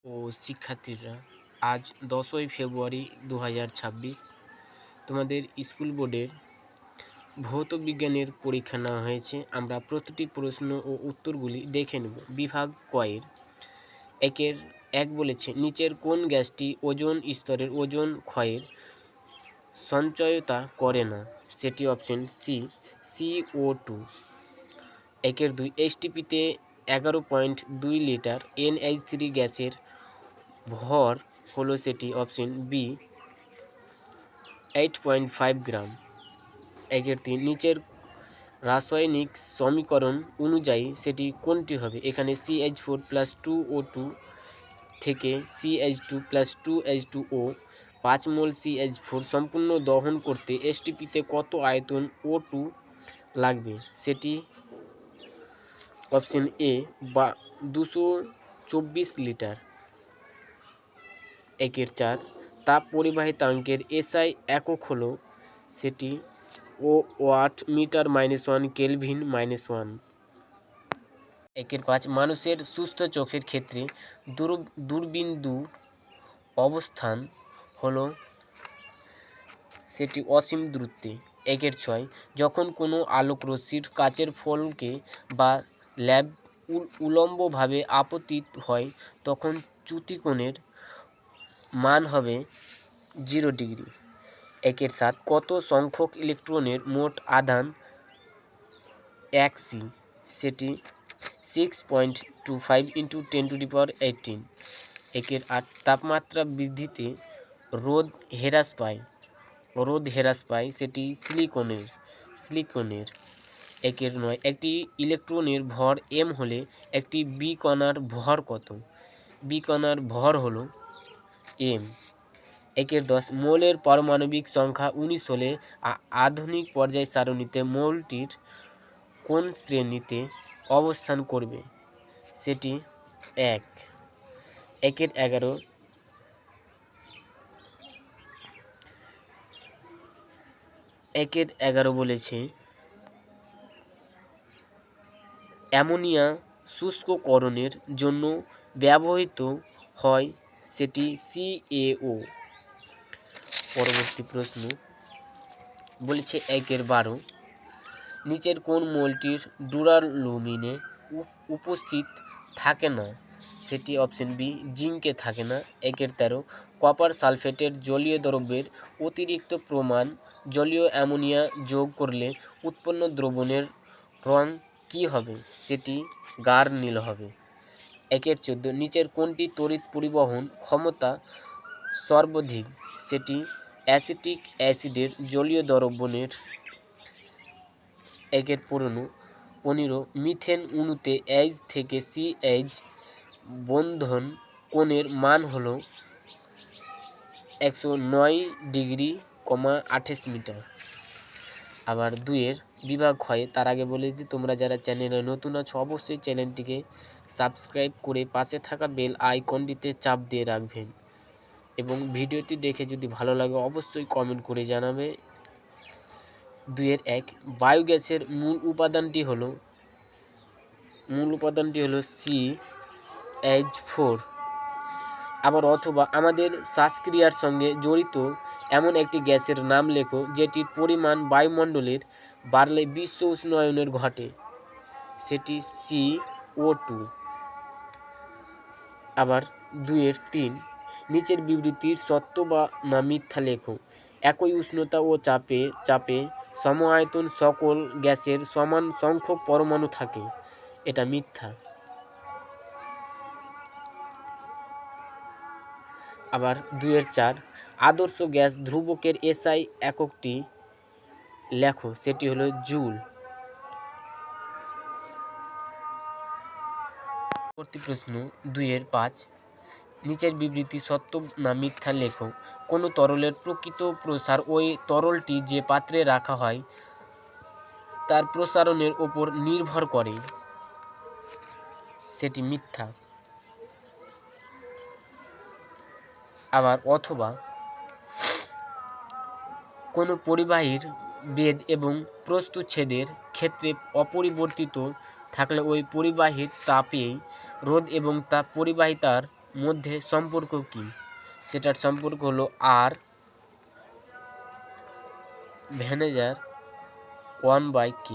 ও শিক্ষার্থীরা, আজ 10ই ফেব্রুয়ারি 2026 তোমাদের স্কুল বোর্ডের ভৌত বিজ্ঞানের পরীক্ষা নেওয়া হয়েছে। আমরা প্রতিটি প্রশ্ন ও উত্তরগুলি দেখে নেব। বিভাগ কয়ের একের এক বলেছে, নিচের কোন গ্যাসটি ওজোন স্তরের ওজোন ক্ষয়ের সঞ্চয়তা করে না? সেটি অপশন সি, CO2। একের দুই, STPতে 11.2 লিটার NH3 গ্যাসের ভর হলো, সেটি অপশন বি, 8.5 গ্রাম। একের তিন, নিচের রাসায়নিক সমীকরণ অনুযায়ী সেটি কোনটি হবে? এখানে CH4+2O2 থেকে CH2+2H2O 5 মোল CH4 সম্পূর্ণ দহন করতে STPতে কত আয়তন O2 লাগবে? সেটি অপশন এ, 224 লিটার। একের চার, তাপ পরিবাহিতাঙ্কের SI একক হলো, সেটি ওয়াট মিটার -1 কেলভিন -1। একের পাঁচ, মানুষের সুস্থ চোখের ক্ষেত্রে দূরবিন্দুর অবস্থান হলো, সেটি অসীম দূরত্বে। একের ছয়, যখন কোনো আলোক রশ্মির কাচের ফলকে বা ল্যাব উলম্বভাবে আপতিত হয় তখন চ্যুতিকোণের মান হবে 0 ডিগ্রি। একের সাত, কত সংখ্যক ইলেকট্রনের মোট আধান 1 সি? সেটি 6.25 × 10⁻18। একের আট, তাপমাত্রা বৃদ্ধিতে রোধ হ্রাস পায়, সেটি সিলিকনের। একের নয়, একটি ইলেকট্রনের ভর m হলে একটি বি কণার ভর কত? বি কণার ভর হলো m। একের দশ, মৌলের পারমাণবিক সংখ্যা 19 হলে আধুনিক পর্যায় সারণীতে মৌলটির কোন শ্রেণীতে অবস্থান করবে? সেটি 1। একের 11, বলেছে, অ্যামোনিয়া শুষ্ককরণের জন্য ব্যবহৃত হয়, সেটি CaO। পরবর্তী প্রশ্ন বলেছে একের 12, নিচের কোন মৌলটির ডুরালুমিনে উপস্থিত থাকে না? সেটি অপশন বি, জিঙ্কে থাকে না। একের 13, কপার সালফেটের জলীয় দ্রব্যের অতিরিক্ত প্রমাণ জলীয় অ্যামোনিয়া যোগ করলে উৎপন্ন দ্রবণের রং কী হবে? সেটি গাঢ় নীল হবে। একের 14, নিচের কোনটি তড়িৎ পরিবহন ক্ষমতা সর্বাধিক? সেটি অ্যাসিটিক অ্যাসিডের জলীয় দ্রবণের। একের 15, মিথেন অণুতে H থেকে CH বন্ধন কোণের মান হলো 109 ডিগ্রি, 28 মিটার। আবার দুইয়ের বিভাগ হয়, তার আগে বলে দিই, তোমরা যারা চ্যানেলে নতুন আছো অবশ্যই চ্যানেলটিকে সাবস্ক্রাইব করে পাশে থাকা বেল আইকনটিতে চাপ দিয়ে রাখবেন এবং ভিডিওটি দেখে যদি ভালো লাগে অবশ্যই কমেন্ট করে জানাবে। 2-এর 1, বায়োগ্যাসের মূল উপাদানটি হলো CH4। আবার অথবা আমাদের শ্বাসক্রিয়ার সঙ্গে জড়িত এমন একটি গ্যাসের নাম লেখো যেটির পরিমাণ বায়ুমণ্ডলের বাড়লে বিশ্ব উষ্ণায়নের ঘটে, সেটি CO2। আবার 2-এর 3, নিচের বিবৃতির সত্য বা না মিথ্যা লেখো। একই উষ্ণতা ও চাপে সম আয়তন সকল গ্যাসের সমান সংখ্যক পরমাণু থাকে, এটা মিথ্যা। আবার 2-এর 4, আদর্শ গ্যাস ধ্রুবকের SI এককটি লেখো, সেটি হলো জুল। পরবর্তী প্রশ্ন 2-এর 5, নিচের বিবৃতি সত্য না মিথ্যা লেখো। কোনো তরলের প্রকৃত প্রসার ওই তরলটি যে পাত্রে রাখা হয় তার প্রসারণের ওপর নির্ভর করে, সেটি মিথ্যা। আবার অথবা কোনো পরিবাহীর বেধ এবং প্রস্থচ্ছেদের ক্ষেত্রে অপরিবর্তিত থাকলে ওই পরিবাহীর তাপেই রোধ এবং তাপ পরিবাহিতার মধ্যে সম্পর্ক কি? সেটার সম্পর্ক হলো আর ভ্যানেজার 1/k।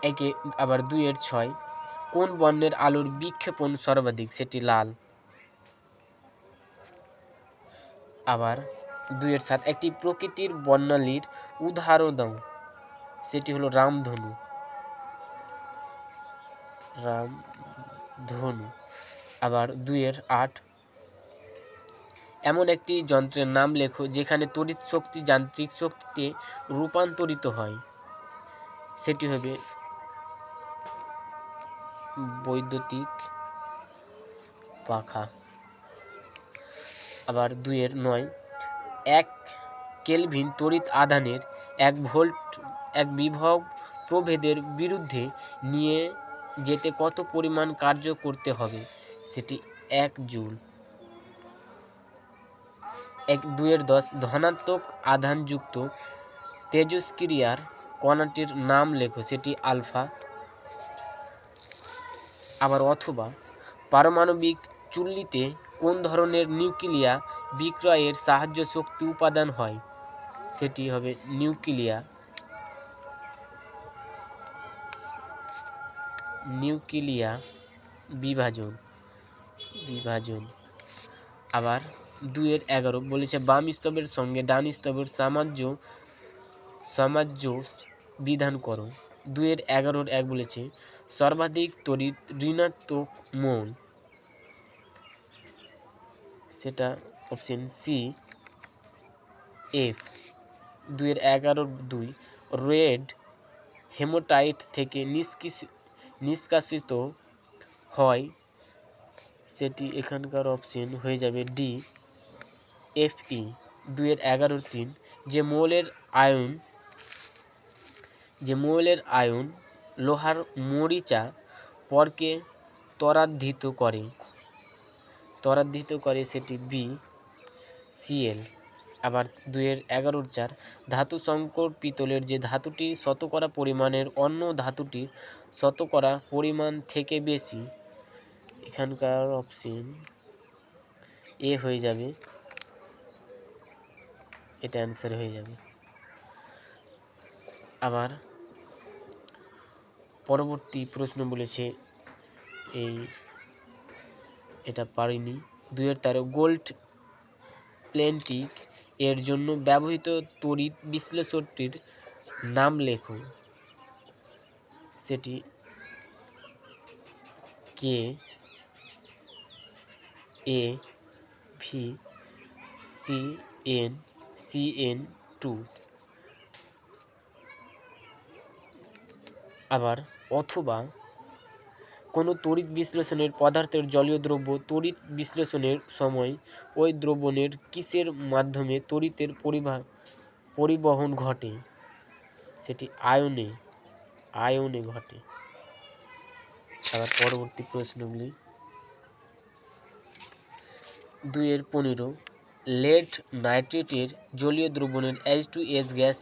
একে আবার 2-6 কোন বর্ণের আলোর বিক্ষেপণ সর্বাধিক? সেটি লাল। আবার 2-7 একটি প্রকৃতির বর্ণালীর উদাহরণ দাও। সেটি হলো রামধনু। আবার 2-8 এমন একটি যন্ত্রের নাম লেখো যেখানে তড়িৎ শক্তি যান্ত্রিক শক্তিতে রূপান্তরিত হয়। সেটি হবে বৈদ্যুতিক পাখা। আবার 2-9 1 কেলভিন তড়িৎ আধানের 1 ভোল্ট 1 বিভব প্রভেদের বিরুদ্ধে নিয়ে যেতে কত পরিমাণ কার্য করতে হবে? সেটি 1 জুল। 2-10 ধনাত্মক আধানযুক্ত তেজস্ক্রিয়ার কণাটির নাম লেখো। সেটি আলফা। আবার অথবা পারমাণবিক চুল্লিতে কোন ধরনের নিউক্লিয়া বিক্রয়ের সাহায্য শক্তি উপাদান হয়? সেটি হবে নিউক্লিয়া বিভাজন। আবার 2-11 বলেছে বাম স্তবের সঙ্গে ডান স্তবের সামঞ্জস্য বিধান করো। 2-11 বলেছে সর্বাধিক তড়িৎ ঋণাত্মক মৌল। সেটা option C F. 2-11 red hematite থেকে নিষ্কাশিত হয়। সেটি এখানকার অপশন হয়ে যাবে ডি এফই। 2-11 যে মৌলের আয়ন লোহার মরিচা পরকে ত্বরান্বিত করে সেটি বি সিএল। আবার 2-11 ধাতু সংকর পিতলের যে ধাতুটি শতকরা পরিমাণের অন্য ধাতুটির শতকরা পরিমাণ থেকে বেশি। এখানকার অপশন এ হয়ে যাবে, এটা অ্যান্সার হয়ে যাবে। আবার পরবর্তী প্রশ্ন বলেছে এটা পারিনি। 2-13 গোল্ড প্লেটিং এর জন্য ব্যবহৃত তড়িৎ বিশ্লেষকটির নাম লেখো। সেটি কে এ ভি CN2। আবার অথবা কোনো তড়িৎ বিশ্লেষণের পদার্থের জলীয় দ্রব্য তড়িৎ বিশ্লেষণের সময় ওই দ্রবণের কিসের মাধ্যমে তড়িতের পরিবহন ঘটে? সেটি আয়নে ঘটে। আবার পরবর্তী প্রশ্নগুলি 2-15 লেড নাইট্রেটের জলীয় দ্রবণের H2S গ্যাস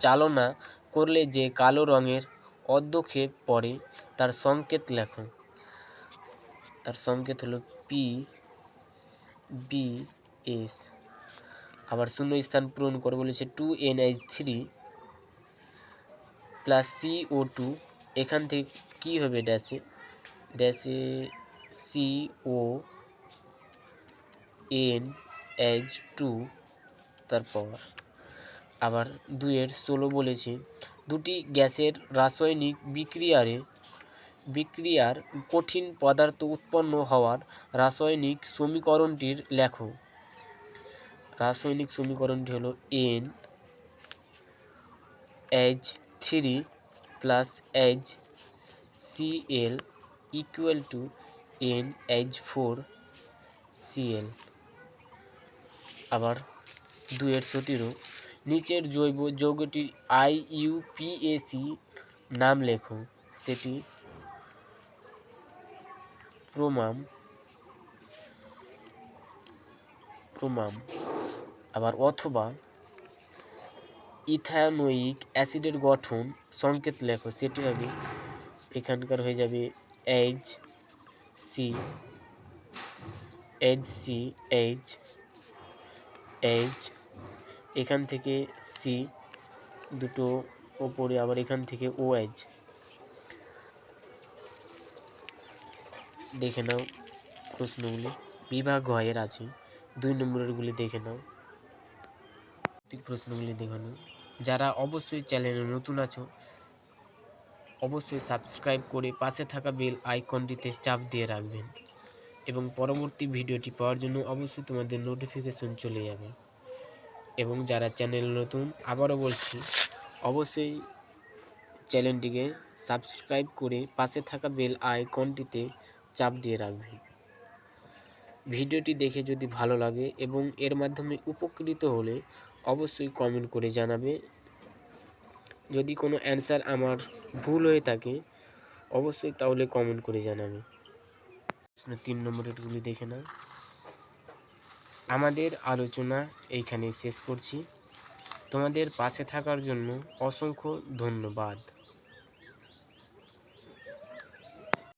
চালনা করলে যে কালো রঙের অর্ধক্ষেপ পড়ে তার সংকেত লেখো। তার সংকেত হলো PbS। আবার শূন্য স্থান পূরণ করে বলেছে 2NH3 প্লাস CO2 এখান থেকে কি হবে ড্যাশে CONH2 তার পাওয়ার। আবার 2-16 বলেছে দুটি গ্যাসের রাসায়নিক বিক্রিয়ার কঠিন পদার্থ উৎপন্ন হওয়ার রাসায়নিক সমীকরণটির লেখো। রাসায়নিক সমীকরণটি হলো NH3 plus HCl equal to NH4Cl। আবার 2-17 নিচের জৈব যৌগটির IUPAC নাম লেখো। সেটি প্রোমাম। আবার অথবা ইথানোয়িক অ্যাসিডের গঠন সংকেত লেখো। সেটি হবে এখানকার হয়ে যাবে C, H C, H, H, এখান থেকে সি দুটো ওপরে, আবার এখান থেকে ও এইচ। দেখে নাও প্রশ্নগুলি। বিভাগ ঘয়ের আছে 2 নম্বরেরগুলি দেখে নাও। প্রশ্নগুলি দেখে নাও। যারা অবশ্যই চ্যানেলে নতুন আছো অবশ্যই সাবস্ক্রাইব করে পাশে থাকা বেল আইকনটিতে চাপ দিয়ে রাখবেন, এবং পরবর্তী ভিডিওটি পাওয়ার জন্য অবশ্যই তোমাদের নোটিফিকেশন চলে যাবে। এবং যারা চ্যানেল নতুন, আবারও বলছি, অবশ্যই চ্যানেলটিকে সাবস্ক্রাইব করে পাশে থাকা বেল আইকনটিতে চাপ দিয়ে রাখবেন। ভিডিওটি দেখে যদি ভালো লাগে এবং এর মাধ্যমে উপকৃত হলে অবশ্যই কমেন্ট করে জানাবে। যদি কোনো অ্যান্সার আমার ভুল হয়ে থাকে অবশ্যই তাহলে কমেন্ট করে জানাবে। 3 নম্বরেরগুলি দেখে নাও। আমাদের আলোচনা এইখানে শেষ করছি। তোমাদের পাশে থাকার জন্য অসংখ্য ধন্যবাদ।